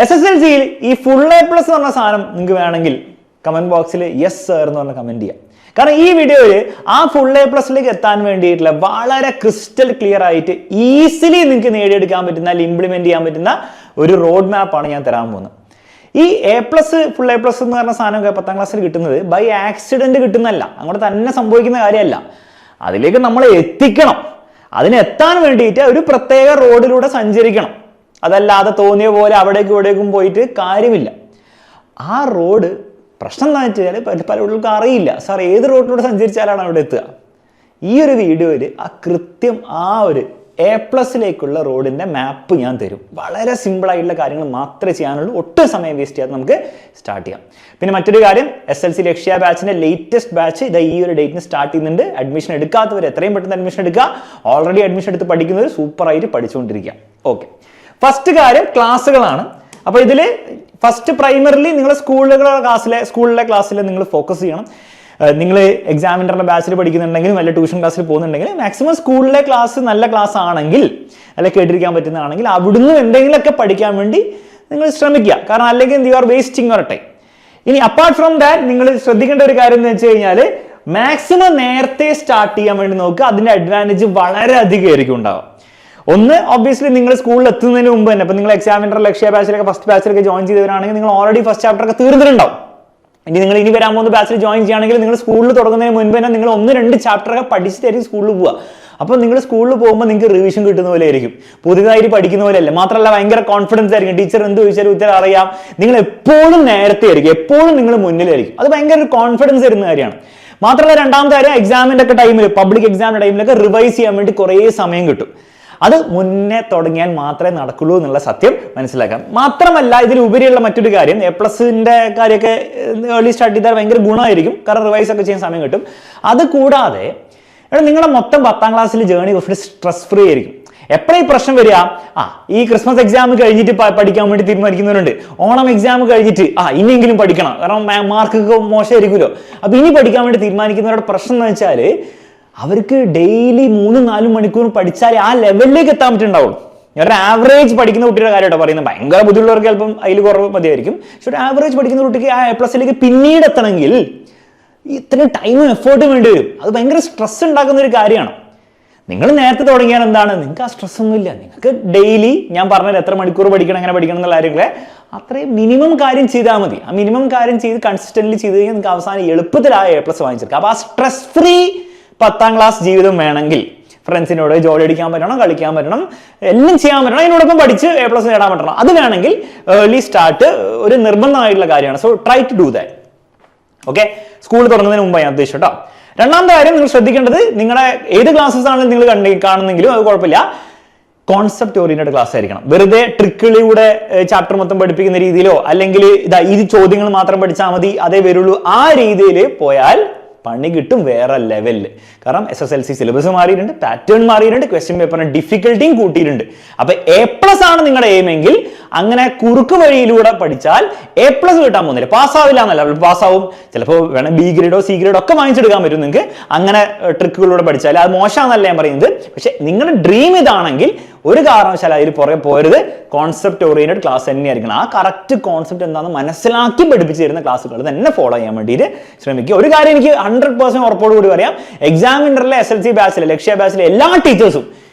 SSLC ഈ full A+ എന്ന് പറഞ്ഞ സാധനം നിങ്ങൾക്ക് വേണമെങ്കിൽ കമന്റ് ബോക്സിൽ യെസ് സർ എന്ന് പറഞ്ഞ കമന്റ് ചെയ്യാം. കാരണം ഈ വീഡിയോയിൽ ആ ഫുൾ A+ലേക്ക് എത്താൻ വേണ്ടിയിട്ടുള്ള വളരെ ക്രിസ്റ്റൽ ക്ലിയർ ആയിട്ട് ഈസിലി നിങ്ങൾക്ക് നേടിയെടുക്കാൻ പറ്റുന്ന അല്ലെങ്കിൽ ഇംപ്ലിമെന്റ് ചെയ്യാൻ പറ്റുന്ന ഒരു റോഡ് മാപ്പാണ് ഞാൻ തരാൻ പോകുന്നത്. ഈ A+, ഫുൾ A+ എന്ന് പറഞ്ഞ സാധനം 10ാം ക്ലാസ്സിൽ കിട്ടുന്നത് ബൈ ആക്സിഡന്റ് കിട്ടുന്നതല്ല, അങ്ങോട്ട് തന്നെ സംഭവിക്കുന്ന കാര്യമല്ല. അതിലേക്ക് നമ്മളെ എത്തിക്കണം. അതിനെത്താൻ വേണ്ടിയിട്ട് ഒരു പ്രത്യേക റോഡിലൂടെ സഞ്ചരിക്കണം. അതല്ലാതെ തോന്നിയ പോലെ അവിടേക്കും ഇവിടേക്കും പോയിട്ട് കാര്യമില്ല. ആ റോഡ് പ്രശ്നം എന്താ വെച്ചാൽ പല ആളുകൾക്ക് അറിയില്ല, സാർ ഏത് റോഡിലൂടെ സഞ്ചരിച്ചാലാണ് അവിടെ എത്തുക. ഈ ഒരു വീഡിയോയിൽ കൃത്യം ആ ഒരു A+ലേക്കുള്ള റോഡിന്റെ മാപ്പ് ഞാൻ തരും. വളരെ സിമ്പിൾ ആയിട്ടുള്ള കാര്യങ്ങൾ മാത്രമേ ചെയ്യാനുള്ളൂ. ഒട്ടും സമയം വേസ്റ്റ് ചെയ്യാതെ നമുക്ക് സ്റ്റാർട്ട് ചെയ്യാം. പിന്നെ മറ്റൊരു കാര്യം, SLC ലക്ഷ്യ ബാച്ചിന്റെ ലേറ്റസ്റ്റ് ബാച്ച് ഇത് ഈ ഒരു ഡേറ്റിന് സ്റ്റാർട്ട് ചെയ്യുന്നുണ്ട്. അഡ്മിഷൻ എടുക്കാത്തവർ എത്രയും പെട്ടെന്ന് അഡ്മിഷൻ എടുക്കുക. ഓൾറെഡി അഡ്മിഷൻ എടുത്ത് പഠിക്കുന്നവർ സൂപ്പറായിട്ട് പഠിച്ചുകൊണ്ടിരിക്കുക. ഓക്കെ, ഫസ്റ്റ് കാര്യം ക്ലാസ്സുകളാണ്. അപ്പോൾ ഇതിൽ ഫസ്റ്റ് പ്രൈമറിലി നിങ്ങൾ സ്കൂളിലെ ക്ലാസ്സിൽ നിങ്ങൾ ഫോക്കസ് ചെയ്യണം. നിങ്ങൾ എക്സാമിനറിന്റെ ബാച്ചിൽ പഠിക്കുന്നുണ്ടെങ്കിലും അല്ലെ ട്യൂഷൻ ക്ലാസ്സിൽ പോകുന്നുണ്ടെങ്കിൽ മാക്സിമം സ്കൂളിലെ ക്ലാസ് നല്ല ക്ലാസ് ആണെങ്കിൽ അല്ലെ കേട്ടിരിക്കാൻ പറ്റുന്നതാണെങ്കിൽ അവിടുന്ന് എന്തെങ്കിലുമൊക്കെ പഠിക്കാൻ വേണ്ടി നിങ്ങൾ ശ്രമിക്കുക. കാരണം അല്ലെങ്കിൽ you are wasting your time. ഇനി അപ്പാർട്ട് ഫ്രം ദാറ്റ് നിങ്ങൾ ശ്രദ്ധിക്കേണ്ട ഒരു കാര്യം എന്ന് വെച്ച് കഴിഞ്ഞാൽ മാക്സിമം നേരത്തെ സ്റ്റാർട്ട് ചെയ്യാൻ വേണ്ടി നോക്കുക. അതിന്റെ അഡ്വാൻറ്റേജ് വളരെ അധികം ആയിരിക്കും ഉണ്ടാവുക. ഒന്ന്, ഒബ്വിയസ്ലി നിങ്ങൾ സ്കൂളിൽ എത്തുന്നതിന് മുമ്പ് തന്നെ ഇപ്പൊ നിങ്ങൾ എക്സാമിനർ ലക്ഷ്യ ബാച്ചിലൊക്കെ ഫസ്റ്റ് ബാച്ചിലൊക്കെ ജോയിൻ ചെയ്തവരാണെങ്കിൽ നിങ്ങൾ ഓൾറെഡി ഫസ്റ്റ് ചാപ്റ്റർ ഒക്കെ തീർന്നിട്ടുണ്ടാവും. ഇനി വരാൻ പോകുന്ന ബാച്ചിൽ ജോയിൻ ചെയ്യുകയാണെങ്കിൽ നിങ്ങൾ സ്കൂളിൽ തുടങ്ങുന്നതിന് മുൻപ് തന്നെ നിങ്ങൾ 1-2 ചാപ്റ്ററൊക്കെ പഠിച്ചിട്ടായിരിക്കും സ്കൂളിൽ പോവുക. അപ്പോൾ നിങ്ങൾ സ്കൂളിൽ പോകുമ്പോൾ നിങ്ങൾക്ക് റിവിഷൻ കിട്ടുന്ന പോലെ ആയിരിക്കും, പുതുതായിട്ട് പഠിക്കുന്ന പോലെ അല്ല. മാത്രമല്ല ഭയങ്കര കോൺഫിഡൻസ് ആയിരിക്കും. ടീച്ചർ എന്ത് ചോദിച്ചാലും ഉത്തരം അറിയാം. നിങ്ങൾ എപ്പോഴും നേരത്തെ ആയിരിക്കും, എപ്പോഴും നിങ്ങൾ മുന്നിലായിരിക്കും. അത് ഭയങ്കര ഒരു കോൺഫിഡൻസ് തരുന്ന കാര്യമാണ്. മാത്രമല്ല രണ്ടാമത്തെ കാര്യം, എക്സാമിന്റെ ഒക്കെ ടൈമിൽ, പബ്ലിക് എക്സാമിന്റെ ടൈമിലൊക്കെ റിവൈസ് ചെയ്യാൻ വേണ്ടി കുറേ സമയം കിട്ടും. അത് മുന്നേ തുടങ്ങിയാൽ മാത്രമേ നടക്കുള്ളൂ എന്നുള്ള സത്യം മനസ്സിലാക്കാം. മാത്രമല്ല ഇതിലുപരിയുള്ള മറ്റൊരു കാര്യം, A+ന്റെ കാര്യമൊക്കെ ഏർലി സ്റ്റാർട്ട് ചെയ്താൽ ഭയങ്കര ഗുണമായിരിക്കും. കാരണം റിവൈസ് ഒക്കെ ചെയ്യാൻ സമയം കിട്ടും. അത് കൂടാതെ നിങ്ങളുടെ മൊത്തം 10ാം ക്ലാസ്സിൽ ജേർണി കുറച്ച് സ്ട്രെസ് ഫ്രീ ആയിരിക്കും. എപ്പോഴും ഈ പ്രശ്നം വരിക, ഈ ക്രിസ്മസ് എക്സാം കഴിഞ്ഞിട്ട് പഠിക്കാൻ വേണ്ടി തീരുമാനിക്കുന്നവരുണ്ട്. ഓണം എക്സാം കഴിഞ്ഞിട്ട് ഇനിയെങ്കിലും പഠിക്കണം, കാരണം മാർക്കൊക്കെ മോശമായിരിക്കുമല്ലോ. അപ്പൊ ഇനി പഠിക്കാൻ വേണ്ടി തീരുമാനിക്കുന്നവരുടെ പ്രശ്നം എന്ന് വെച്ചാൽ അവർക്ക് ഡെയിലി 3-4 മണിക്കൂർ പഠിച്ചാലേ ആ ലെവലിലേക്ക് എത്താൻ പറ്റുന്നുണ്ടാവുള്ളൂ. ഒരു ആവറേജ് പഠിക്കുന്ന കുട്ടിയുടെ കാര്യമായിട്ടോ പറയുന്നത്. ഭയങ്കര ബുദ്ധിമുട്ടുള്ളവർക്ക് ചിലപ്പം അതിൽ കുറവ് മതിയായിരിക്കും. പക്ഷെ ഒരു ആവറേജ് പഠിക്കുന്ന കുട്ടിക്ക് ആ A+ലേക്ക് പിന്നീട് എത്തണമെങ്കിൽ ഇത്രയും ടൈമും എഫേർട്ടും വേണ്ടി വരും. അത് ഭയങ്കര സ്ട്രെസ് ഉണ്ടാക്കുന്ന ഒരു കാര്യമാണ്. നിങ്ങൾ നേരത്തെ തുടങ്ങിയാൽ എന്താണ്, നിങ്ങൾക്ക് ആ സ്ട്രെസ് ഒന്നുമില്ല. നിങ്ങൾക്ക് ഡെയിലി ഞാൻ പറഞ്ഞത് എത്ര മണിക്കൂർ പഠിക്കണം, എങ്ങനെ പഠിക്കണം എന്നുള്ള കാര്യങ്ങളെ അത്രയും മിനിമം കാര്യം ചെയ്താൽ മതി. ആ മിനിമം കാര്യം ചെയ്ത് കൺസിസ്റ്റന്റ്ലി ചെയ്ത് കഴിഞ്ഞാൽ നിങ്ങൾക്ക് അവസാനം എളുപ്പത്തിൽ ആ A+ വാങ്ങിച്ചെടുക്കാം. അപ്പോൾ ആ സ്ട്രെസ് ഫ്രീ 10ാം ക്ലാസ് ജീവിതം വേണമെങ്കിൽ ഫ്രണ്ട്സിനോട് ജോലി അടിക്കാൻ പറ്റണം, കളിക്കാൻ പറ്റണം, എല്ലാം ചെയ്യാൻ പറ്റണം, അതിനോടൊപ്പം പഠിച്ച് A+ നേടാൻ പറ്റണം. അത് വേണമെങ്കിൽ ഏർലി സ്റ്റാർട്ട് ഒരു നിർബന്ധമായിട്ടുള്ള കാര്യമാണ്. So try to do that. Okay, school തുടങ്ങുന്നതിന് മുമ്പ് ഞാൻ ഉദ്ദേശിച്ചു കേട്ടോ. രണ്ടാമത്തെ കാര്യം നിങ്ങൾ ശ്രദ്ധിക്കേണ്ടത്, നിങ്ങളുടെ ഏത് ക്ലാസ്സസ് ആണ് നിങ്ങൾ കാണുന്നെങ്കിലും അത് കുഴപ്പമില്ല, കോൺസെപ്റ്റ് ഓറിയന്റഡ് ക്ലാസ് ആയിരിക്കണം. വെറുതെ ട്രിക്കുകളിലൂടെ ചാപ്റ്റർ മൊത്തം പഠിപ്പിക്കുന്ന രീതിയിലോ അല്ലെങ്കിൽ ഇത് ചോദ്യങ്ങൾ മാത്രം പഠിച്ചാൽ മതി അതേ വരുള്ളൂ, ആ രീതിയിൽ പോയാൽ പണി കിട്ടും വേറെ ലെവലിൽ. കാരണം SSLC സിലബസ് മാറിയിട്ടുണ്ട്, പാറ്റേൺ മാറിയിട്ടുണ്ട്, ക്വസ്റ്റ്യൻ പേപ്പറിന്റെ ഡിഫിക്കൽട്ടിയും കൂട്ടിയിട്ടുണ്ട്. അപ്പൊ A+ ആണ് നിങ്ങളുടെ എയിമെങ്കിൽ അങ്ങനെ കുറുക്ക് വഴിയിലൂടെ പഠിച്ചാൽ A+ കിട്ടാൻ പോകുന്നില്ല. പാസ്സാവില്ല എന്നല്ല, പാസ്സാവും. ചിലപ്പോൾ വേണം B ഗ്രേഡോ C ഗ്രേഡോ ഒക്കെ വാങ്ങിച്ചെടുക്കാൻ പറ്റും നിങ്ങൾക്ക് അങ്ങനെ ട്രിക്കുകളിലൂടെ പഠിച്ചാൽ. അത് മോശമാണെന്നല്ല ഞാൻ പറയുന്നത്. പക്ഷെ നിങ്ങളുടെ ഡ്രീം ഇതാണെങ്കിൽ ഒരു കാരണവശാലും അതിൽ പുറകെ പോരുത്. കോൺസെപ്റ്റ് ഓറിയന്റഡ് ക്ലാസ് തന്നെയായിരിക്കണം. ആ കറക്റ്റ് കോൺസെപ്റ്റ് എന്താണെന്ന് മനസ്സിലാക്കി പഠിപ്പിച്ചു തരുന്ന ക്ലാസ്സുകൾ തന്നെ ഫോളോ ചെയ്യാൻ വേണ്ടിയിട്ട് ശ്രമിക്കുക. ഒരു കാര്യം എനിക്ക് 100% ഉറപ്പോട് കൂടി പറയാം, എക്സാമിനറിലെ SLC ബാച്ചിലെ ലക്ഷ്യ ബാച്ചിലെ എല്ലാ ടീച്ചേഴ്സും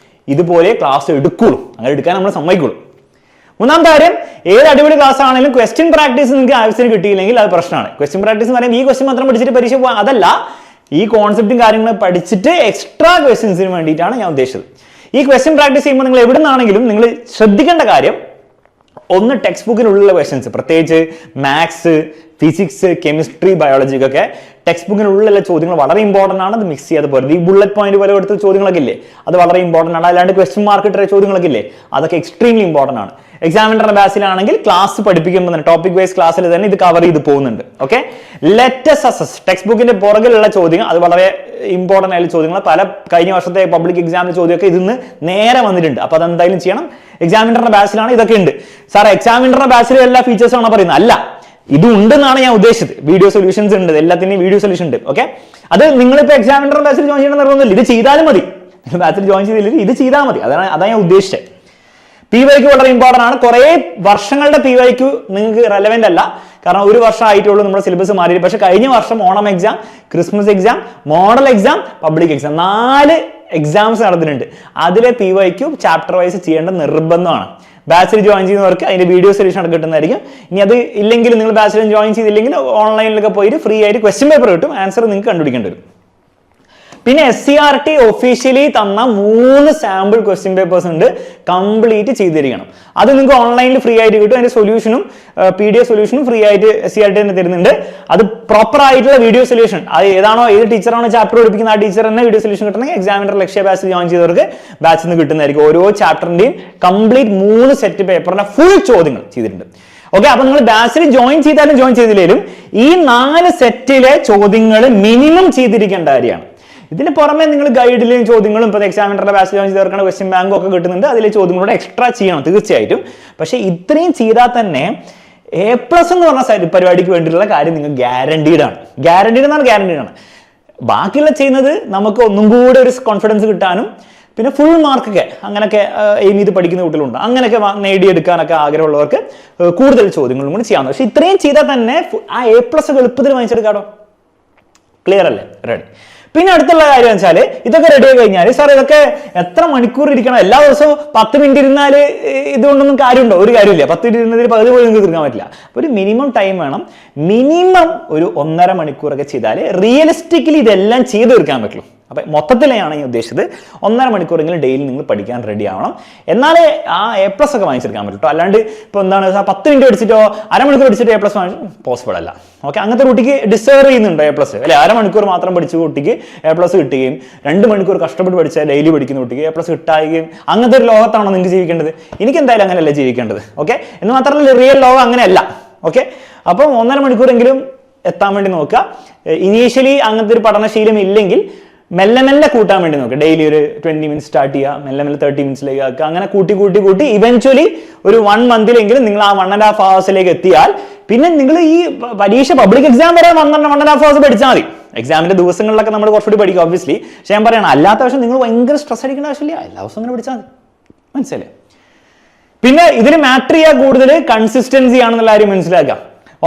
ഇതുപോലെ ക്ലാസ് എടുക്കുള്ളൂ. അങ്ങനെ എടുക്കാൻ നമ്മൾ സമ്മതിക്കുള്ളൂ. മൂന്നാമത്തെ കാര്യം, ഏത് അടിപൊളി ക്ലാസ് ആണെങ്കിലും ക്വസ്റ്റ്യൻ പ്രാക്ടീസ് നിങ്ങൾക്ക് ആവശ്യത്തിന് കിട്ടിയില്ലെങ്കിൽ അത് പ്രശ്നമാണ്. ക്വസ്റ്റ്യൻ പ്രാക്ടീസ് എന്ന് പറയുമ്പോൾ ഈ ക്വസ്റ്റ്യൻ മാത്രം പഠിച്ചിട്ട് പരീക്ഷ പോകാൻ അതല്ല, ഈ കോൺസെപ്റ്റും കാര്യങ്ങളും പഠിച്ചിട്ട് എക്സ്ട്രാ ക്വസ്റ്റ്യൻസിന് വേണ്ടിയിട്ടാണ് ഞാൻ ഉദ്ദേശിച്ചത്. ഈ ക്വസ്റ്റ്യൻ പ്രാക്ടീസ് ചെയ്യുമ്പോൾ നിങ്ങൾ എവിടെ നിന്നാണെങ്കിലും നിങ്ങൾ ശ്രദ്ധിക്കേണ്ട കാര്യം, ഒന്ന് ടെക്സ്റ്റ് ബുക്കിനുള്ളിലുള്ള ക്വസ്റ്റ്യൻസ്, പ്രത്യേകിച്ച് മാത്സ്, ഫിസിക്സ്, കെമിസ്ട്രി, ബയോളജിക്കൊക്കെ ടെക്സ്റ്റ് ബുക്കിനുള്ളിലുള്ള ചോദ്യങ്ങൾ വളരെ ഇമ്പോർട്ടൻ്റ് ആണ്. അത് മിക്സ് ചെയ്യാതെ പോരുത്. ഈ ബുള്ളറ്റ് പോയിന്റ് പോലെ എടുത്ത ചോദ്യങ്ങളൊക്കെ ഇല്ലേ, അത് വളരെ ഇമ്പോർട്ടൻ്റ് ആണ്. അല്ലാണ്ട് ക്വസ്റ്റ്യൻ മാർക്ക് ഇട്ട ചോദ്യങ്ങളൊക്കെ ഇല്ലേ, അതൊക്കെ എക്സ്ട്രീംലി ഇമ്പോർട്ടൻ്റ് ആണ്. എക്സാമിനറുടെ ബാച്ചിലാണെങ്കിൽ ക്ലാസ് പഠിപ്പിക്കുമ്പോൾ തന്നെ ടോപ്പിക് വൈസ് ക്ലാസ്സിൽ തന്നെ ഇത് കവർ ചെയ്ത് പോകുന്നുണ്ട്. ഓക്കെ, ലെറ്റസ് അസസ് ടെക്സ്റ്റ് ബുക്കിന്റെ പുറകിലുള്ള ചോദ്യങ്ങൾ അത് വളരെ ഇമ്പോർട്ടൻ്റ് ആയിട്ടുള്ള ചോദ്യങ്ങൾ. പല കഴിഞ്ഞ വർഷത്തെ പബ്ലിക് എക്സാമിന്റെ ചോദ്യമൊക്കെ ഇതിന്ന് നേരെ വന്നിട്ടുണ്ട്. അപ്പൊ അതെന്തായാലും ചെയ്യണം. എക്സാമിനറുടെ ബാച്ചിലാണ് ഇതൊക്കെ ഉണ്ട്. സാർ എക്സാമിനറുടെ ബാച്ചിൽ എല്ലാ ഫീച്ചേഴ്സും ആണോ പറയുന്നത്? അല്ല, ഇത് ഉണ്ടെന്നാണ് ഞാൻ ഉദ്ദേശിച്ചത്. വീഡിയോ സൊല്യൂഷൻസ് ഉണ്ട്, എല്ലാത്തിനും വീഡിയോ സൊല്യൂഷൻ ഉണ്ട്. ഓക്കെ, അത് നിങ്ങളിപ്പോൾ എക്സാമിനറുടെ ബാച്ചിൽ ജോയിൻ ചെയ്യണം നിർബന്ധമില്ല. ഇത് ചെയ്താലും മതി. ബാച്ചിൽ ജോയിൻ ചെയ്തില്ലെങ്കിൽ ഇത് ചെയ്താൽ മതി. അതാണ് ഞാൻ ഉദ്ദേശിച്ചത്. PYQ വളരെ ഇമ്പോർട്ടൻ്റ് ആണ്. കുറേ വർഷങ്ങളുടെ PYQ നിങ്ങൾക്ക് റെലവെന്റ് അല്ല, കാരണം ഒരു വർഷം ആയിട്ടുള്ളൂ നമ്മുടെ സിലബസ് മാറി. പക്ഷെ കഴിഞ്ഞ വർഷം Onam exam, Christmas exam, model exam, public exam 4 exams നടന്നിട്ടുണ്ട്. അതിലെ PYQ ചാപ്റ്റർ വൈസ് ചെയ്യേണ്ട നിർബന്ധമാണ്. ബാച്ചിൽ ജോയിൻ ചെയ്യുന്നവർക്ക് അതിന്റെ വീഡിയോ സൊല്യൂഷൻ കിട്ടുന്നതായിരിക്കും. ഇനി അത് ഇല്ലെങ്കിൽ, നിങ്ങൾ ബാച്ചിൽ ജോയിൻ ചെയ്തില്ലെങ്കിൽ ഓൺലൈനിലൊക്കെ പോയിട്ട് ഫ്രീ ആയിട്ട് ക്വസ്റ്റ്യൻ പേപ്പർ കിട്ടും, ആൻസർ നിങ്ങൾക്ക് കണ്ടുപിടിക്കേണ്ടി വരും. പിന്നെ SCRT ഒഫീഷ്യലി തന്ന 3 സാമ്പിൾ ക്വസ്റ്റ്യൻ പേപ്പേഴ്സ് ഉണ്ട്, കംപ്ലീറ്റ് ചെയ്തിരിക്കണം. അത് നിങ്ങൾക്ക് ഓൺലൈനിൽ ഫ്രീ ആയിട്ട് കിട്ടും. അതിന്റെ സൊല്യൂഷനും PDF സൊല്യൂഷനും ഫ്രീ ആയിട്ട് SCRT തന്നെ തരുന്നുണ്ട്. അത് പ്രോപ്പർ ആയിട്ടുള്ള വീഡിയോ സൊല്യൂഷൻ, അത് ഏത് ടീച്ചറാണോ ചാപ്റ്റർ പഠിപ്പിക്കുന്ന ആ ടീച്ചർ തന്നെ വീഡിയോ സൊല്യൂഷൻ കിട്ടണമെങ്കിൽ എക്സാമിനർ ലക്ഷ്യ ബാച്ചിൽ ജോയിൻ ചെയ്തവർക്ക് ബാച്ചിൽ നിന്ന് കിട്ടുന്നതായിരിക്കും. ഓരോ ചാപ്റ്ററിന്റെയും കംപ്ലീറ്റ് 3 സെറ്റ് പേപ്പറിന്റെ ഫുൾ ചോദ്യങ്ങൾ ചെയ്തിട്ടുണ്ട്. ഓക്കെ, അപ്പൊ നിങ്ങൾ ബാച്ചിൽ ജോയിൻ ചെയ്താലും ജോയിൻ ചെയ്തില്ലെങ്കിലും ഈ 4 സെറ്റിലെ ചോദ്യങ്ങൾ മിനിമം ചെയ്തിരിക്കേണ്ട കാര്യമാണ്. ഇതിന് പുറമെ നിങ്ങൾ ഗൈഡിലെയും ചോദ്യങ്ങളും ഇപ്പോൾ എക്സാമിനറുടെ ബാച്ചിൽ ജോയിൻ ചെയ്തവർക്കാണ് ക്വസ്റ്റ്യൻ ബാങ്കും ഒക്കെ കിട്ടുന്നുണ്ട്. അതിലെ ചോദ്യങ്ങളോട് എക്സ്ട്രാ ചെയ്യണം തീർച്ചയായിട്ടും. പക്ഷെ ഇത്രയും ചെയ്താൽ തന്നെ A+ എന്ന് പറഞ്ഞ പരിപാടിക്ക് വേണ്ടിയിട്ടുള്ള കാര്യം നിങ്ങൾ ഗ്യാരണ്ടീഡ് ആണ്. ഗ്യാരണ്ടീഡ് ആണ്. ബാക്കിയുള്ള ചെയ്യുന്നത് നമുക്ക് ഒന്നും കൂടെ ഒരു കോൺഫിഡൻസ് കിട്ടാനും പിന്നെ ഫുൾ മാർക്കൊക്കെ അങ്ങനെയൊക്കെ എയിം ചെയ്ത് പഠിക്കുന്ന കുട്ടികളുണ്ട്. അങ്ങനെയൊക്കെ നേടിയെടുക്കാനൊക്കെ ആഗ്രഹമുള്ളവർക്ക് കൂടുതൽ ചോദ്യങ്ങളും കൂടി ചെയ്യാവുന്നത്. പക്ഷെ ഇത്രയും ചെയ്താൽ തന്നെ ആ A+ എളുപ്പത്തിൽ വാങ്ങിച്ചെടുക്കാടോ. ക്ലിയർ അല്ലേ? റെഡി. പിന്നെ അടുത്തുള്ള കാര്യം വെച്ചാൽ ഇതൊക്കെ റെഡി ആയി കഴിഞ്ഞാൽ സാർ ഇതൊക്കെ എത്ര മണിക്കൂർ ഇരിക്കണം? എല്ലാ ദിവസവും 10 മിനിറ്റ് ഇരുന്നാൽ ഇതുകൊണ്ടൊന്നും കാര്യമുണ്ടോ? ഒരു കാര്യമില്ല. 10 മിനിറ്റ് ഇരുന്നതിൽ പകുതി പോലും നിങ്ങൾക്ക് തീർക്കാൻ പറ്റില്ല. ഒരു മിനിമം ടൈം വേണം. മിനിമം ഒരു 1.5 മണിക്കൂറൊക്കെ ചെയ്താൽ റിയലിസ്റ്റിക്കലി ഇതെല്ലാം ചെയ്ത് തീർക്കാൻ പറ്റുള്ളൂ. അപ്പം മൊത്തത്തിലാണ് ഞാൻ ഉദ്ദേശിച്ചത് 1.5 മണിക്കൂറെങ്കിലും ഡെയിലി നിങ്ങൾ പഠിക്കാൻ റെഡി ആവണം. എന്നാലേ ആ A+ ഒക്കെ വാങ്ങിച്ചെടുക്കാൻ പറ്റും. അല്ലാണ്ട് ഇപ്പോൾ എന്താണ് 10 മിനിറ്റ് പഠിച്ചിട്ടോ അരമണിക്കൂർ പഠിച്ചിട്ടോ A+ വാങ്ങിച്ചു പോസിബിൾ അല്ല. ഓക്കെ, അങ്ങനത്തെ കുട്ടിക്ക് ഡിസേർവ് ചെയ്യുന്നുണ്ടോ A+? അല്ലെ, അരമണിക്കൂർ മാത്രം പഠിച്ച കുട്ടിക്ക് A+ കിട്ടുകയും 2 മണിക്കൂർ കഷ്ടപ്പെട്ട് പഠിച്ചാൽ ഡെയിലി പഠിക്കുന്ന കുട്ടിക്ക് A+ കിട്ടാവുകയും അങ്ങനത്തെ ഒരു ലോകത്താണോ നിങ്ങൾക്ക് ജീവിക്കേണ്ടത്? എനിക്ക് എന്തായാലും അങ്ങനെയല്ല ജീവിക്കേണ്ടത്. ഓക്കെ, എന്ന് മാത്രമല്ല റിയൽ ലോകം അങ്ങനെയല്ല. ഓക്കെ, അപ്പം 1.5 മണിക്കൂറെങ്കിലും എത്താൻ വേണ്ടി നോക്കുക. ഇനീഷ്യലി അങ്ങനത്തെ ഒരു പഠനശീലം ഇല്ലെങ്കിൽ മെല്ലെ കൂട്ടാൻ വേണ്ടി നോക്കുക. ഡെയിലി ഒരു 20 മിനിറ്റ്സ് സ്റ്റാർട്ട് ചെയ്യുക, മെല്ലെ 30 മിനിറ്റ്സിലേക്ക് ആക്കുക. അങ്ങനെ കൂട്ടി ഇവൻച്വലി ഒരു 1 മന്തിലെങ്കിലും നിങ്ങൾ ആ 1.5 ഹവേഴ്സിലേക്ക് എത്തിയാൽ പിന്നെ നിങ്ങൾ ഈ പരീക്ഷ പബ്ലിക് എക്സാം വരെ 1.5 ഹവേഴ്സ് പഠിച്ചാൽ മതി. എക്സാമിന്റെ ദിവസങ്ങളിലൊക്കെ നമ്മൾ കുറച്ചുകൂടി പഠിക്കും ഒബ്വിയസ്ലി. പക്ഷെ ഞാൻ പറയണം, അല്ലാത്ത പക്ഷം നിങ്ങൾ ഭയങ്കര സ്ട്രെസ് അടിക്കേണ്ട ആവശ്യമില്ല. എല്ലാ ദിവസവും അങ്ങനെ പഠിച്ചാൽ മതി. മനസ്സിലായി? പിന്നെ ഇതിന് മാറ്റർ ചെയ്യാൻ കൂടുതൽ കൺസിസ്റ്റൻസി ആണെന്നുള്ള കാര്യം മനസ്സിലാക്കാം.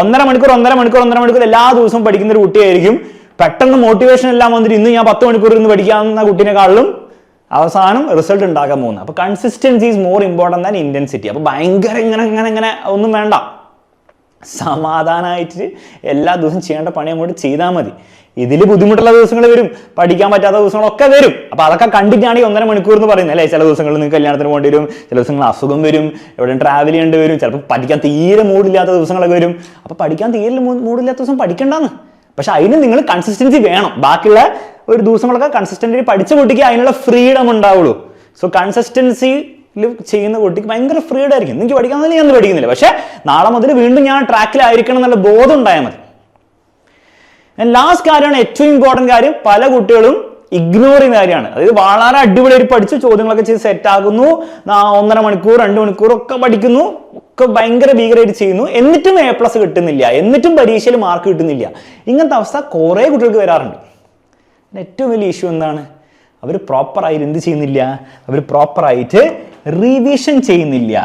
1.5 മണിക്കൂർ എല്ലാ ദിവസവും പഠിക്കുന്ന ഒരു കുട്ടിയായിരിക്കും പെട്ടെന്ന് മോട്ടിവേഷൻ എല്ലാം വന്നിട്ട് ഇന്ന് ഞാൻ 10 മണിക്കൂർ ഇരുന്ന് പഠിക്കാവുന്ന കുട്ടീനെക്കാളും അവസാനം റിസൾട്ട് ഉണ്ടാക്കാൻ പോകുന്നത്. അപ്പൊ consistency is more important than intensity. അപ്പൊ ഭയങ്കര ഇങ്ങനെ ഒന്നും വേണ്ട. സമാധാനമായിട്ട് എല്ലാ ദിവസവും ചെയ്യേണ്ട പണി അങ്ങോട്ട് ചെയ്താൽ മതി. ഇതിൽ ബുദ്ധിമുട്ടുള്ള ദിവസങ്ങൾ വരും, പഠിക്കാൻ പറ്റാത്ത ദിവസങ്ങളൊക്കെ വരും. അപ്പൊ അതൊക്കെ കണ്ടിട്ടാണ് ഈ 1.5 മണിക്കൂർ എന്ന് പറയുന്നത് അല്ലേ. ചില ദിവസങ്ങളിൽ നിങ്ങൾക്ക് കല്യാണത്തിന് പോകേണ്ടി വരും, ചില ദിവസങ്ങൾ അസുഖം വരും, എവിടെയും ട്രാവൽ ചെയ്യേണ്ടി വരും, ചിലപ്പോൾ പഠിക്കാൻ തീരെ മൂടില്ലാത്ത ദിവസങ്ങളൊക്കെ വരും. അപ്പൊ പഠിക്കാൻ തീരെ മൂടില്ലാത്ത ദിവസം പഠിക്കണ്ടെന്ന്. പക്ഷെ അതിന് നിങ്ങൾ കൺസിസ്റ്റൻസി വേണം. ബാക്കിയുള്ള ഒരു ദിവസങ്ങളൊക്കെ കൺസിസ്റ്റൻ്റ് പഠിച്ച കുട്ടിക്ക് അതിനുള്ള ഫ്രീഡം ഉണ്ടാവുള്ളൂ. സോ കൺസിസ്റ്റൻസിയിൽ ചെയ്യുന്ന കുട്ടിക്ക് ഭയങ്കര ഫ്രീഡം ആയിരിക്കും. എനിക്ക് പഠിക്കാമെന്നില്ല, ഞാൻ പഠിക്കുന്നില്ല, പക്ഷെ നാളെ മുതൽ വീണ്ടും ഞാൻ ട്രാക്കിലായിരിക്കണം എന്നുള്ള ബോധം ഉണ്ടായാൽ മതി. ലാസ്റ്റ് കാര്യമാണ് ഏറ്റവും ഇമ്പോർട്ടൻറ്റ് കാര്യം, പല കുട്ടികളും ഇഗ്നോർ ചെയ്യുന്ന കാര്യമാണ്. അതായത് വളരെ അടിപൊളിയായിട്ട് പഠിച്ച് ചോദ്യങ്ങളൊക്കെ ചെയ്ത് സെറ്റ് ആകുന്നു, 1.5 മണിക്കൂർ 2 മണിക്കൂർ ഒക്കെ പഠിക്കുന്നു, ഒക്കെ ഭയങ്കര ഭീകരമായിട്ട് ചെയ്യുന്നു, എന്നിട്ടും A+ കിട്ടുന്നില്ല, എന്നിട്ടും പരീക്ഷയിൽ മാർക്ക് കിട്ടുന്നില്ല. ഇങ്ങനത്തെ അവസ്ഥ കുറേ കുട്ടികൾക്ക് വരാറുണ്ട്. ഏറ്റവും വലിയ ഇഷ്യൂ എന്താണ്? അവർ പ്രോപ്പറായിട്ട് എന്ത് ചെയ്യുന്നില്ല? അവർ പ്രോപ്പറായിട്ട് റിവിഷൻ ചെയ്യുന്നില്ല.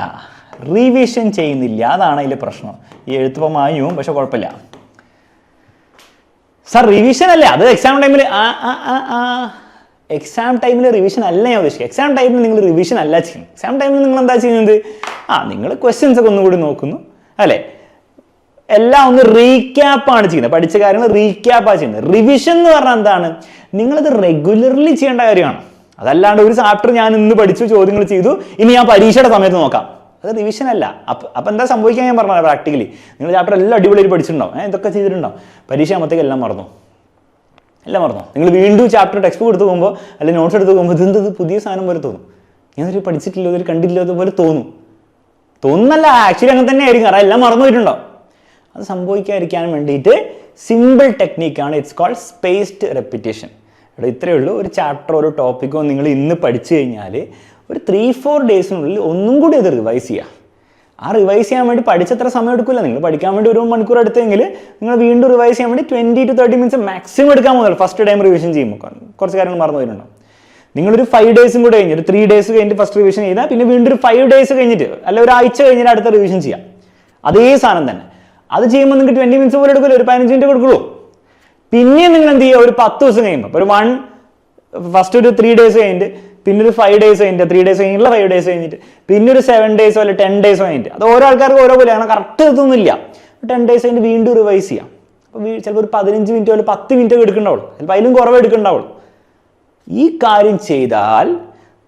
അതാണ് അതിലെ പ്രശ്നം. ഈ എഴുത്തിപ്പം മായും, പക്ഷെ കുഴപ്പമില്ല. സാർ റിവിഷൻ അല്ലേ അത്? എക്സാം ടൈമിൽ റിവിഷൻ അല്ല ഞാൻ ഉദ്ദേശിക്കുക. എക്സാം ടൈമിൽ നിങ്ങൾ റിവിഷൻ അല്ല ചെയ്യുന്നത്. എക്സാം ടൈമിൽ നിങ്ങൾ എന്താ ചെയ്യുന്നത്? നിങ്ങൾ ക്വസ്റ്റ്യൻസ് ഒക്കെ ഒന്നും കൂടി നോക്കുന്നു അല്ലേ, എല്ലാം ഒന്ന് റീക്യാപ്പാണ് ചെയ്യുന്നത്. പഠിച്ച കാര്യങ്ങൾ റീക്യാപ്പാണ് ചെയ്യുന്നത്. റിവിഷൻ എന്ന് പറഞ്ഞാൽ എന്താണ്? നിങ്ങളത് റെഗുലർലി ചെയ്യേണ്ട കാര്യമാണ്. അതല്ലാണ്ട് ഒരു ചാപ്റ്റർ ഞാൻ ഇന്ന് പഠിച്ചു, ചോദ്യങ്ങൾ ചെയ്തു, ഇനി ഞാൻ പരീക്ഷയുടെ സമയത്ത് നോക്കാം, അത് റിവിഷൻ അല്ല. അപ്പം എന്താ സംഭവിക്കാൻ ഞാൻ പറഞ്ഞത്? പ്രാക്ടിക്കലി നിങ്ങൾ ചാപ്റ്റർ എല്ലാം അടിപൊളിയായിട്ട് പഠിച്ചിട്ടുണ്ടാവും, ഇതൊക്കെ ചെയ്തിട്ടുണ്ടാവും, പരീക്ഷ ആകുമ്പോഴത്തേക്ക് എല്ലാം മറന്നു. നിങ്ങൾ വീണ്ടും ചാപ്റ്റർ ടെക്സ്റ്റ് ബുക്ക് എടുത്ത് പോകുമ്പോൾ അല്ലെങ്കിൽ നോട്ട്സ് എടുത്ത് പോകുമ്പോൾ ഇതെന്തത് പുതിയ സാധനം പോലെ തോന്നും. ഞാനൊരു പഠിച്ചിട്ടില്ല, ഇതൊരു കണ്ടില്ല പോലെ തോന്നുന്നല്ല, ആക്ച്വലി അങ്ങനെ തന്നെ ആയിരിക്കും. കാരണം എല്ലാം മറന്നു പോയിട്ടുണ്ടാവും. അത് സംഭവിക്കാതിരിക്കാൻ വേണ്ടിയിട്ട് സിമ്പിൾ ടെക്നീക്കാണ്. It's called spaced repetition. ഇത്രയേ ഉള്ളൂ. ഒരു ചാപ്റ്റർ ഒരു ടോപ്പിക്കോ നിങ്ങൾ ഇന്ന് പഠിച്ചു കഴിഞ്ഞാൽ ഒരു 3-4 ഡേയ്സിനുള്ളിൽ ഒന്നും കൂടി അത് റിവൈസ് ചെയ്യുക. ആ റിവൈസ് ചെയ്യാൻ വേണ്ടി പഠിച്ചത്ര സമയം എടുക്കില്ല. നിങ്ങൾ പഠിക്കാൻ വേണ്ടി 1 മണിക്കൂർ എടുത്തെങ്കിൽ നിങ്ങൾ വീണ്ടും റിവൈസ് ചെയ്യാൻ വേണ്ടി 20 to 30 മിനിറ്റ്സ് മാക്സിമം എടുക്കാൻ പോകുന്നത് ഫസ്റ്റ് ടൈം റിവിഷൻ ചെയ്യുമ്പോൾ. കുറച്ച് കാര്യങ്ങൾ മറന്നു വരുന്നുണ്ടാവും. നിങ്ങളൊരു 5 ഡേയ്സും കൂടെ കഴിഞ്ഞ് ഒരു 3 ഡേയ്സ് കഴിഞ്ഞിട്ട് ഫസ്റ്റ് റിവിഷൻ ചെയ്താൽ പിന്നെ വീണ്ടും ഒരു 5 ഡേയ്സ് കഴിഞ്ഞിട്ട് അല്ല ഒരാഴ്ച കഴിഞ്ഞിട്ട് അടുത്ത റിവിഷൻ ചെയ്യാം. അതേ സാധനം തന്നെ. അത് ചെയ്യുമ്പോൾ നിങ്ങൾക്ക് 20 മിനിറ്റ്സ് പോലെ എടുക്കില്ല, ഒരു 15 മിനിറ്റ് കൊടുക്കുള്ളൂ. പിന്നെ നിങ്ങൾ എന്ത് ചെയ്യുക, ഒരു 10 ദിവസം കഴിയുമ്പോൾ ഒരു ഫസ്റ്റ് ഒരു 3 ഡേയ്സ് കഴിഞ്ഞിട്ട് പിന്നെ ഒരു 5 ഡേയ്സ് കഴിഞ്ഞിട്ട് 3 ഡേയ്സ് കഴിഞ്ഞിട്ടുള്ള 5 ഡേയ്സ് കഴിഞ്ഞിട്ട് പിന്നെ ഒരു 7 ഡേയ്സോ അല്ലെ 10 ഡേയ്സോ കഴിഞ്ഞിട്ട്, അത് ഓരോ ആൾക്കാർക്ക് ഓരോ പോലെ, അങ്ങനെ കറക്റ്റ് ഇതൊന്നുമില്ല. 10 ഡേയ്സ് കഴിഞ്ഞിട്ട് വീണ്ടും റിവൈസ് ചെയ്യാം. അപ്പോൾ ചിലപ്പോൾ ഒരു 15 മിനിറ്റോ അല്ലെങ്കിൽ 10 മിനിറ്റോ എടുക്കണ്ടാവുള്ളൂ, ചിലപ്പോൾ അതിലും കുറവ് എടുക്കണ്ടാവുള്ളൂ. ഈ കാര്യം ചെയ്താൽ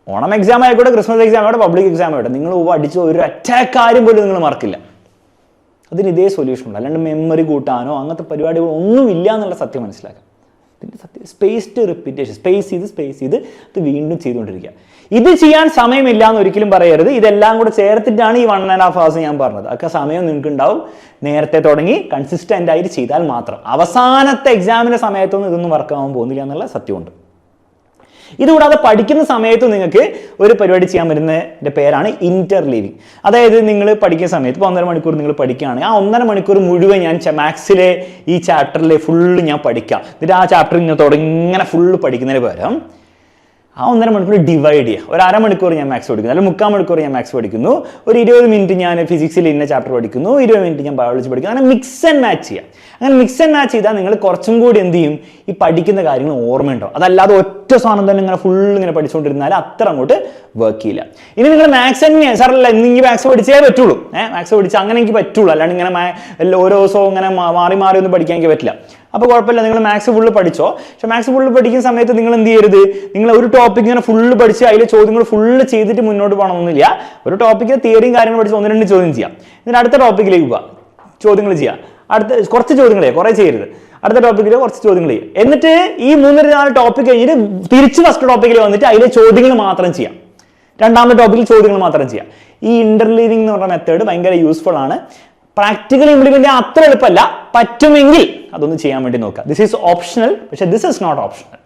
ഓണം എക്സാം ആയിക്കോട്ടെ, ക്രിസ്മസ് എക്സാം ആയിക്കോട്ടെ, പബ്ലിക് എക്സാം ആയിക്കോട്ടെ, നിങ്ങൾ അടിച്ച ഒരു ഒറ്റ കാര്യം പോലും നിങ്ങൾ മറക്കില്ല. അതിന് ഇതേ സൊല്യൂഷൻ ഉണ്ട്. അല്ലാണ്ട് മെമ്മറി കൂട്ടാനോ അങ്ങനത്തെ പരിപാടികളോ ഒന്നും ഇല്ല എന്നുള്ള സത്യം മനസ്സിലാക്കാം. ഇതിൻ്റെ സത്യം സ്പേസ്ഡ് റിപ്പീറ്റേഷൻ, സ്പേസ് ചെയ്ത് അത് വീണ്ടും ചെയ്തുകൊണ്ടിരിക്കുക. ഇത് ചെയ്യാൻ സമയമില്ല എന്ന് ഒരിക്കലും പറയരുത്. ഇതെല്ലാം കൂടെ ചേർത്തിട്ടാണ് ഈ 1.5 hours ഞാൻ പറഞ്ഞത്. ഒക്കെ സമയം നിങ്ങൾക്ക് ഉണ്ടാവും. നേരത്തെ തുടങ്ങി കൺസിസ്റ്റൻ്റ് ആയിട്ട് ചെയ്താൽ മാത്രം. അവസാനത്തെ എക്സാമിൻ്റെ സമയത്തൊന്നും ഇതൊന്നും വർക്കാവാൻ പോകുന്നില്ല എന്നുള്ള സത്യമുണ്ട്. ഇതുകൂടാതെ പഠിക്കുന്ന സമയത്ത് നിങ്ങൾക്ക് ഒരു പരിപാടി ചെയ്യാൻ പറ്റുന്നതിൻ്റെ പേരാണ് ഇന്റർലീവിങ്. അതായത് നിങ്ങൾ പഠിക്കുന്ന സമയത്ത് ഇപ്പോൾ 1.5 മണിക്കൂർ നിങ്ങൾ പഠിക്കുകയാണെങ്കിൽ ആ 1.5 മണിക്കൂർ മുഴുവൻ ഞാൻ മാത്സിലെ ഈ ചാപ്റ്ററിലെ ഫുള്ള് ഞാൻ പഠിക്കാം. എന്നിട്ട് ആ ചാപ്റ്റർ ഇങ്ങനെ തുടങ്ങി ഫുള്ള് പഠിക്കുന്നതിന് പകരം ആ 1.5 മണിക്കൂർ ഡിവൈഡ് ചെയ്യുക. ഒരു അരമണിക്കൂർ ഞാൻ മാത്സ് പഠിക്കുന്നു, അല്ലെങ്കിൽ 3/4 മണിക്കൂർ ഞാൻ മാത്സ് പഠിക്കുന്നു, ഒരു 20 മിനിറ്റ് ഞാൻ ഫിസിക്സിൽ ഇന്ന ചാപ്റ്റർ പഠിക്കുന്നു, 20 മിനിറ്റ് ഞാൻ ബയോളജി പഠിക്കുന്നു. അങ്ങനെ മിക്സ് ആൻഡ് മാച്ച് ചെയ്യാം. അങ്ങനെ മിക്സ് ആൻഡ് മാച്ച് ചെയ്താൽ നിങ്ങൾ കുറച്ചും കൂടി എന്ത് ചെയ്യും, ഈ പഠിക്കുന്ന കാര്യങ്ങൾ ഓർമ്മയുണ്ടാവും. അതല്ലാതെ ഒറ്റ സാധനം തന്നെ ഇങ്ങനെ ഫുൾ ഇങ്ങനെ പഠിച്ചുകൊണ്ടിരുന്നാൽ അത്ര അങ്ങോട്ട് വർക്ക് ചെയ്യില്ല. ഇനി നിങ്ങൾ മാത്സ് തന്നെ സാറല്ല ഇന്നെങ്കിൽ മാത്സ് പഠിച്ചേ പറ്റുള്ളൂ, മാത്സ് പഠിച്ചാൽ അങ്ങനെ എനിക്ക് പറ്റുള്ളൂ, അല്ലാണ്ട് ഇങ്ങനെ ഓരോ ദിവസവും ഇങ്ങനെ മാറി മാറി ഒന്നും പഠിക്കാൻ എനിക്ക് പറ്റില്ല. അപ്പോൾ കുഴപ്പമില്ല, നിങ്ങൾ മാത്സ് ഫുള്ള് പഠിച്ചോ. പക്ഷെ മാത്സ് ഫുള്ള് പഠിക്കുന്ന സമയത്ത് നിങ്ങൾ എന്ത് ചെയ്യരുത്, നിങ്ങൾ ഒരു ടോപ്പിക് ഇങ്ങനെ ഫുള്ള് പഠിച്ച് അതിലെ ചോദ്യങ്ങൾ ഫുള്ള് ചെയ്തിട്ട് മുന്നോട്ട് പോകണമെന്നില്ല. ഒരു ടോപ്പിക്കിൽ തിയറിയും കാര്യങ്ങൾ പഠിച്ച് 1-2 ചോദ്യം ചെയ്യാം. എന്നിട്ട് അടുത്ത ടോപ്പിക്കിലേക്ക് പോവുക, ചോദ്യങ്ങൾ ചെയ്യാം. കുറച്ച് ചോദ്യങ്ങൾ ചെയ്യുക, കുറേ ചെയ്യരുത്. അടുത്ത ടോപ്പിക്കിൽ കുറച്ച് ചോദ്യങ്ങൾ ചെയ്യും. എന്നിട്ട് ഈ 3-4 ടോപ്പിക് കഴിഞ്ഞിട്ട് തിരിച്ച് ഫസ്റ്റ് ടോപ്പിക്കിൽ വന്നിട്ട് അതിലെ ചോദ്യങ്ങൾ മാത്രം ചെയ്യാം. രണ്ടാമത്തെ ടോപ്പിക്കിൽ ചോദ്യങ്ങൾ മാത്രം ചെയ്യാം. ഈ ഇന്റർലീവിംഗ് എന്ന് പറഞ്ഞ മെത്തേഡ് ഭയങ്കര യൂസ്ഫുൾ ആണ്. പ്രാക്ടിക്കലി ഇംപ്ലിമെന്റ് ചെയ്യാൻ അത്ര എളുപ്പമല്ല, പറ്റുമെങ്കിൽ അതൊന്ന് ചെയ്യാൻ വേണ്ടി നോക്കുക. ദിസ് ഈസ് ഓപ്ഷണൽ, പക്ഷെ ദിസ് ഈസ് നോട്ട് ഓപ്ഷണൽ.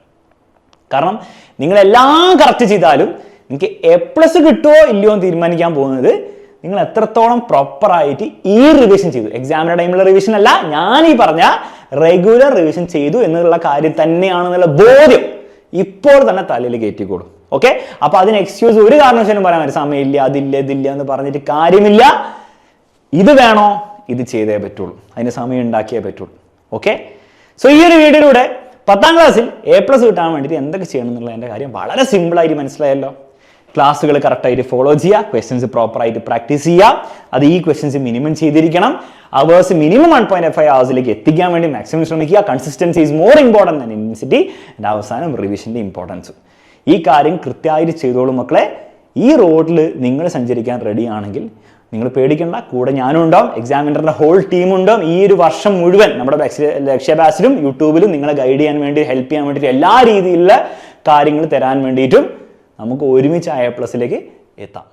കാരണം നിങ്ങൾ എല്ലാം കറക്റ്റ് ചെയ്താലും നിങ്ങൾക്ക് A+ കിട്ടുമോ ഇല്ലയോ എന്ന് തീരുമാനിക്കാൻ പോകുന്നത് നിങ്ങൾ എത്രത്തോളം പ്രോപ്പറായിട്ട് ഈ റിവിഷൻ ചെയ്തു. എക്സാമിന്റെ ടൈമിലുള്ള റിവിഷൻ അല്ല, ഞാൻ ഈ പറഞ്ഞ റെഗുലർ റിവിഷൻ ചെയ്തു എന്നുള്ള കാര്യം തന്നെയാണെന്നുള്ള ബോധ്യം ഇപ്പോൾ തന്നെ തലയിൽ കയറ്റിക്കോളും. ഓക്കെ, അപ്പൊ അതിന് എക്സ്ക്യൂസ് ഒരു കാരണവശാലും പറയാൻ പറ്റും, സമയമില്ല, അതില്ല, ഇതില്ല എന്ന് പറഞ്ഞിട്ട് കാര്യമില്ല. ഇത് വേണോ, ഇത് ചെയ്തേ പറ്റുള്ളൂ, അതിന് സമയം ഉണ്ടാക്കിയേ പറ്റുള്ളൂ. ഓക്കെ, സോ ഈ ഒരു വീഡിയോയിലൂടെ 10ാം ക്ലാസ്സിൽ A+ കിട്ടാൻ വേണ്ടിയിട്ട് എന്തൊക്കെ ചെയ്യണം എന്നുള്ളതിൻ്റെ കാര്യം വളരെ സിമ്പിളായിട്ട് മനസ്സിലായല്ലോ. ക്ലാസ്സുകൾ കറക്റ്റായിട്ട് ഫോളോ ചെയ്യുക, ക്വസ്റ്റ്യൻസ് പ്രോപ്പറായിട്ട് പ്രാക്ടീസ് ചെയ്യുക. അത് ഈ ക്വസ്റ്റ്യൻസ് മിനിമം ചെയ്തിരിക്കണം. അവേഴ്സ് മിനിമം 1.5 hours എത്തിക്കാൻ വേണ്ടി മാക്സിമം ശ്രമിക്കുക. Consistency is more important than intensity. എൻ്റെ അവസാനം റിവിഷൻ്റെ ഇമ്പോർട്ടൻസ്. ഈ കാര്യം കൃത്യമായിട്ട് ചെയ്തോളൂ മക്കളെ. ഈ റോഡിൽ നിങ്ങൾ സഞ്ചരിക്കാൻ റെഡി ആണെങ്കിൽ നിങ്ങൾ പേടിക്കേണ്ട, കൂടെ ഞാനും ഉണ്ടാവും, എക്സാമിനറിന്റെ ഹോൾ ടീം ഉണ്ടാവും. ഈ ഒരു വർഷം മുഴുവൻ നമ്മുടെ ലക്ഷ്യ ബാച്ചിലും യൂട്യൂബിലും നിങ്ങളെ ഗൈഡ് ചെയ്യാൻ വേണ്ടി, ഹെൽപ്പ് ചെയ്യാൻ വേണ്ടിയിട്ട്, എല്ലാ രീതിയിലുള്ള കാര്യങ്ങൾ തരാൻ വേണ്ടിയിട്ടും നമുക്ക് ഒരുമിച്ച് A+ലേക്ക് എത്താം.